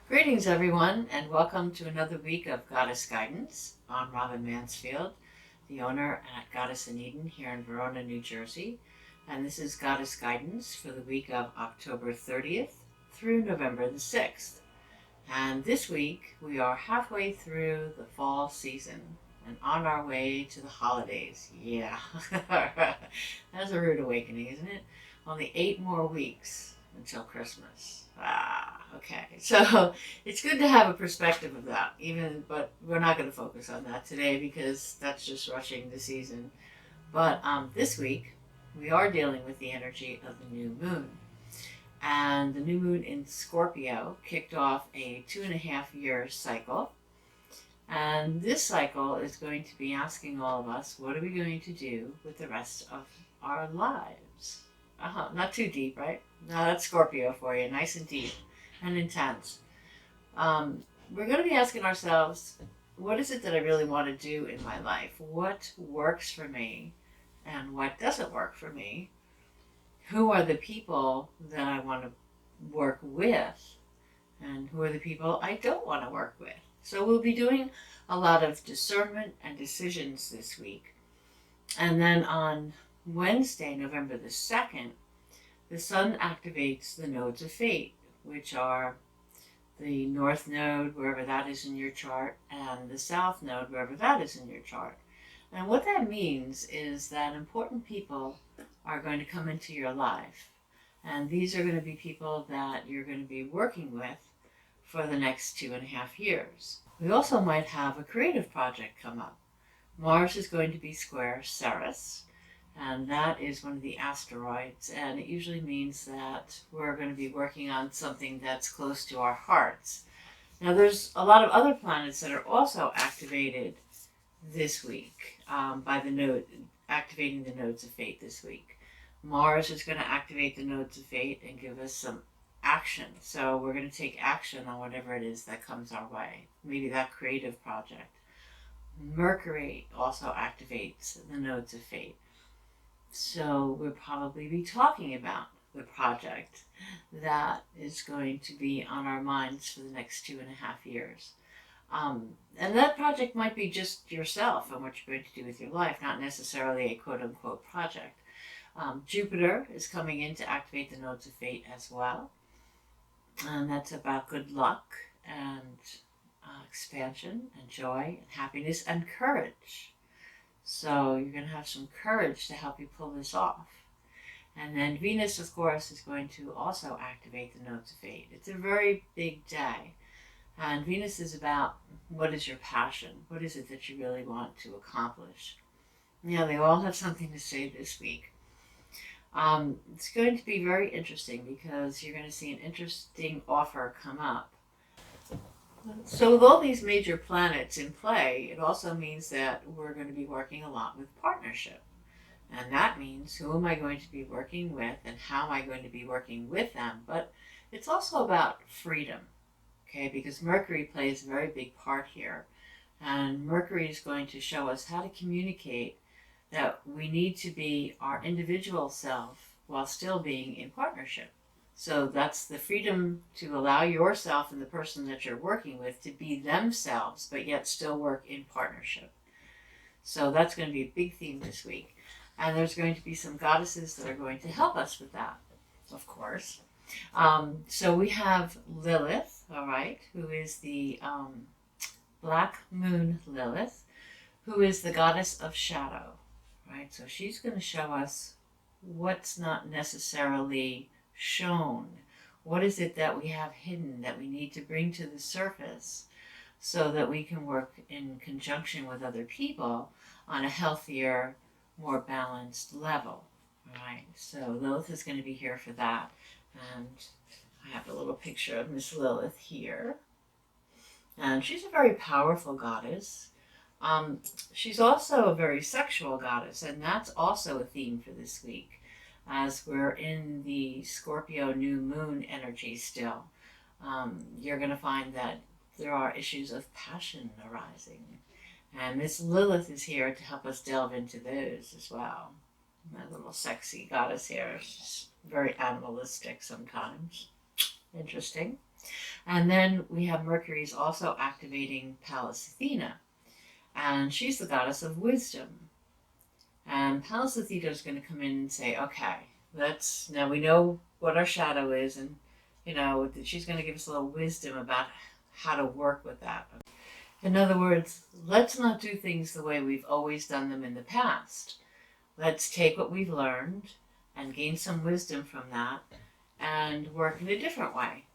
Greetings, everyone, and welcome to another week of Goddess Guidance. I'm Robin Mansfield, the owner at Goddess in Eden here in Verona, New Jersey, and this is Goddess Guidance for the week of October 30th through November the 6th. And this week, we are halfway through the fall season and on our way to the holidays. Yeah, that's a rude awakening, isn't it? Only 8 more weeks until Christmas. Okay. So it's good to have a perspective of that, but we're not going to focus on that today because that's just rushing the season. But this week, we are dealing with the energy of the new moon. And the new moon in Scorpio kicked off a 2.5-year cycle. And this cycle is going to be asking all of us, what are we going to do with the rest of our lives? Not too deep, right? No, that's Scorpio for you, nice and deep and intense. We're going to be asking ourselves, what is it that I really want to do in my life? What works for me and what doesn't work for me? Who are the people that I want to work with and who are the people I don't want to work with? So we'll be doing a lot of discernment and decisions this week. And then on Wednesday, November the 2nd, the sun activates the nodes of fate, which are the north node, wherever that is in your chart, and the south node, wherever that is in your chart. And what that means is that important people are going to come into your life. And these are going to be people that you're going to be working with for the next 2.5 years. We also might have a creative project come up. Mars is going to be square Ceres, and that is one of the asteroids, and it usually means that we're going to be working on something that's close to our hearts. Now, there's a lot of other planets that are also activated this week by the node, activating the nodes of fate this week. Mars is going to activate the nodes of fate and give us some action. So we're going to take action on whatever it is that comes our way, maybe that creative project. Mercury also activates the nodes of fate. So we'll probably be talking about the project that is going to be on our minds for the next 2.5 years. And that project might be just yourself and what you're going to do with your life, not necessarily a quote-unquote project. Jupiter is coming in to activate the nodes of fate as well. And that's about good luck and expansion and joy and happiness and courage. So you're going to have some courage to help you pull this off. And then Venus, of course, is going to also activate the nodes of fate. It's a very big day. And Venus is about what is your passion? What is it that you really want to accomplish? Yeah, they all have something to say this week. It's going to be very interesting because you're going to see an interesting offer come up. So with all these major planets in play, it also means that we're going to be working a lot with partnership. And that means who am I going to be working with and how am I going to be working with them? But it's also about freedom, okay? Because Mercury plays a very big part here. And Mercury is going to show us how to communicate that we need to be our individual self while still being in partnership. So that's the freedom to allow yourself and the person that you're working with to be themselves, but yet still work in partnership. So that's going to be a big theme this week. And there's going to be some goddesses that are going to help us with that, of course. So we have Lilith, all right, who is the Black Moon Lilith, who is the goddess of shadow, right? So she's going to show us what's not necessarily shown. What is it that we have hidden that we need to bring to the surface so that we can work in conjunction with other people on a healthier, more balanced level, right? So Lilith is going to be here for that. And I have a little picture of Miss Lilith here. And she's a very powerful goddess. She's also a very sexual goddess, and that's also a theme for this week, as we're in the Scorpio New Moon energy still. You're going to find that there are issues of passion arising. And Miss Lilith is here to help us delve into those as well. My little sexy goddess here. She's very animalistic sometimes. Interesting. And then we have Mercury's also activating Pallas Athena, and she's the goddess of wisdom. And Pallas Athena is going to come in and say, okay, now we know what our shadow is, and she's going to give us a little wisdom about how to work with that. In other words, let's not do things the way we've always done them in the past. Let's take what we've learned and gain some wisdom from that and work in a different way,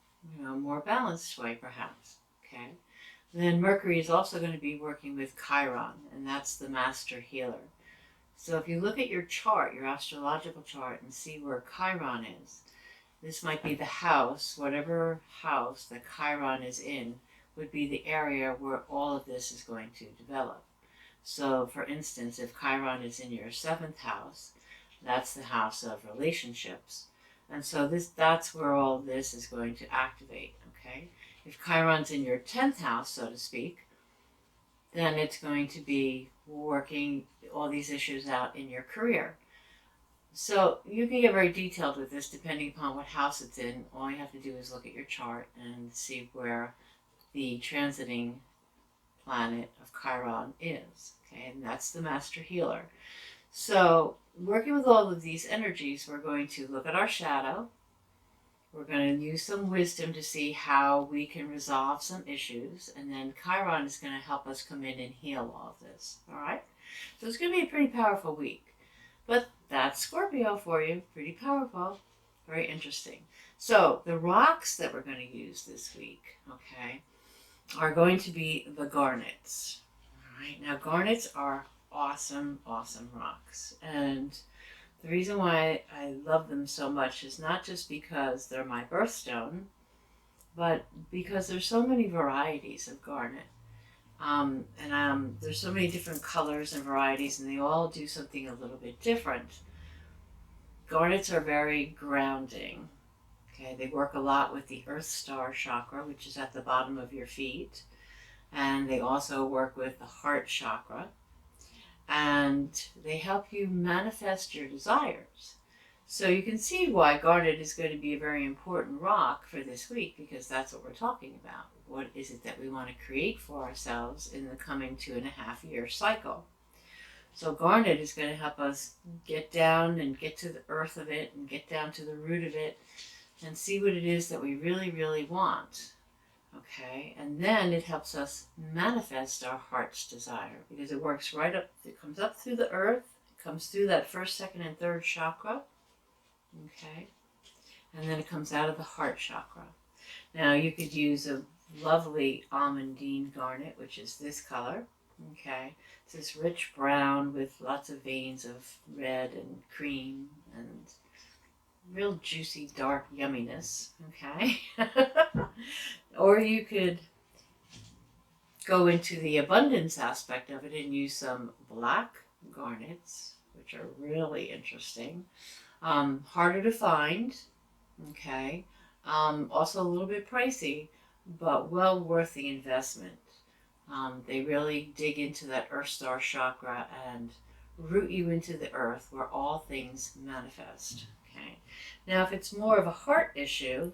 a more balanced way perhaps, okay? Then Mercury is also going to be working with Chiron, and that's the master healer. So if you look at your chart, your astrological chart, and see where Chiron is, this might be the house, whatever house that Chiron is in would be the area where all of this is going to develop. So for instance, if Chiron is in your 7th house, that's the house of relationships. And so that's where all this is going to activate, okay? If Chiron's in your 10th house, so to speak, then it's going to be working all these issues out in your career. So you can get very detailed with this depending upon what house it's in. All you have to do is look at your chart and see where the transiting planet of Chiron is, okay? And that's the master healer. So working with all of these energies, we're going to look at our shadow. We're going to use some wisdom to see how we can resolve some issues. And then Chiron is going to help us come in and heal all of this. All right? So it's going to be a pretty powerful week. But that's Scorpio for you. Pretty powerful. Very interesting. So the rocks that we're going to use this week, okay, are going to be the garnets. All right? Now, garnets are awesome, awesome rocks. And the reason why I love them so much is not just because they're my birthstone, but because there's so many varieties of garnet. There's so many different colors and varieties, and they all do something a little bit different. Garnets are very grounding. Okay, they work a lot with the Earth Star chakra, which is at the bottom of your feet. And they also work with the heart chakra. And they help you manifest your desires. So you can see why garnet is going to be a very important rock for this week, because that's what we're talking about. What is it that we want to create for ourselves in the coming 2.5-year cycle? So garnet is going to help us get down and get to the earth of it and get down to the root of it and see what it is that we really, really want. Okay, and then it helps us manifest our heart's desire, because it works right up, it comes up through the earth, it comes through that 1st, 2nd, and 3rd chakra, okay, and then it comes out of the heart chakra. Now you could use a lovely almondine garnet, which is this color, okay, it's this rich brown with lots of veins of red and cream and real juicy, dark yumminess, okay? Or you could go into the abundance aspect of it and use some black garnets, which are really interesting. Harder to find, okay? Also a little bit pricey, but well worth the investment. They really dig into that Earth Star chakra and root you into the earth where all things manifest. Okay. Now, if it's more of a heart issue,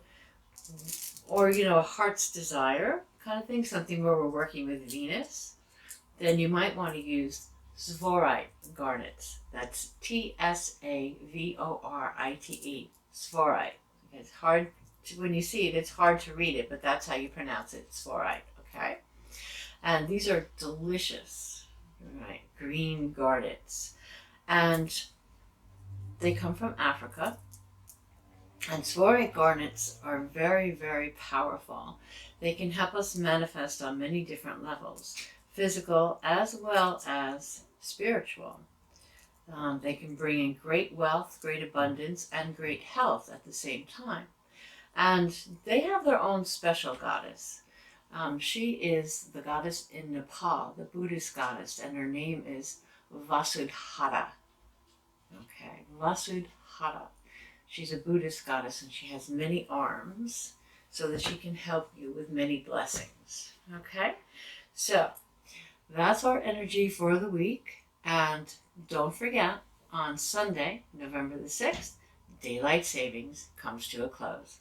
or a heart's desire kind of thing, something where we're working with Venus, then you might want to use Svorite garnets. That's T-S-A-V-O-R-I-T-E. Svorite. It's hard when you see it. It's hard to read it, but that's how you pronounce it. Svorite. Okay. And these are delicious, right? Green garnets, and they come from Africa. And Svorite garnets are very, very powerful. They can help us manifest on many different levels, physical as well as spiritual. They can bring in great wealth, great abundance, and great health at the same time. And they have their own special goddess. She is the goddess in Nepal, the Buddhist goddess, and her name is Vasudhara. Okay, Vasudhara. She's a Buddhist goddess, and she has many arms so that she can help you with many blessings. Okay, so that's our energy for the week. And don't forget, on Sunday, November the 6th, daylight savings comes to a close.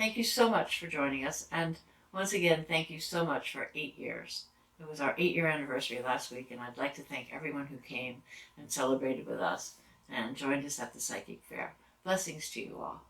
Thank you so much for joining us. And once again, thank you so much for 8 years. It was our 8-year anniversary last week, and I'd like to thank everyone who came and celebrated with us and joined us at the Psychic Fair. Blessings to you all.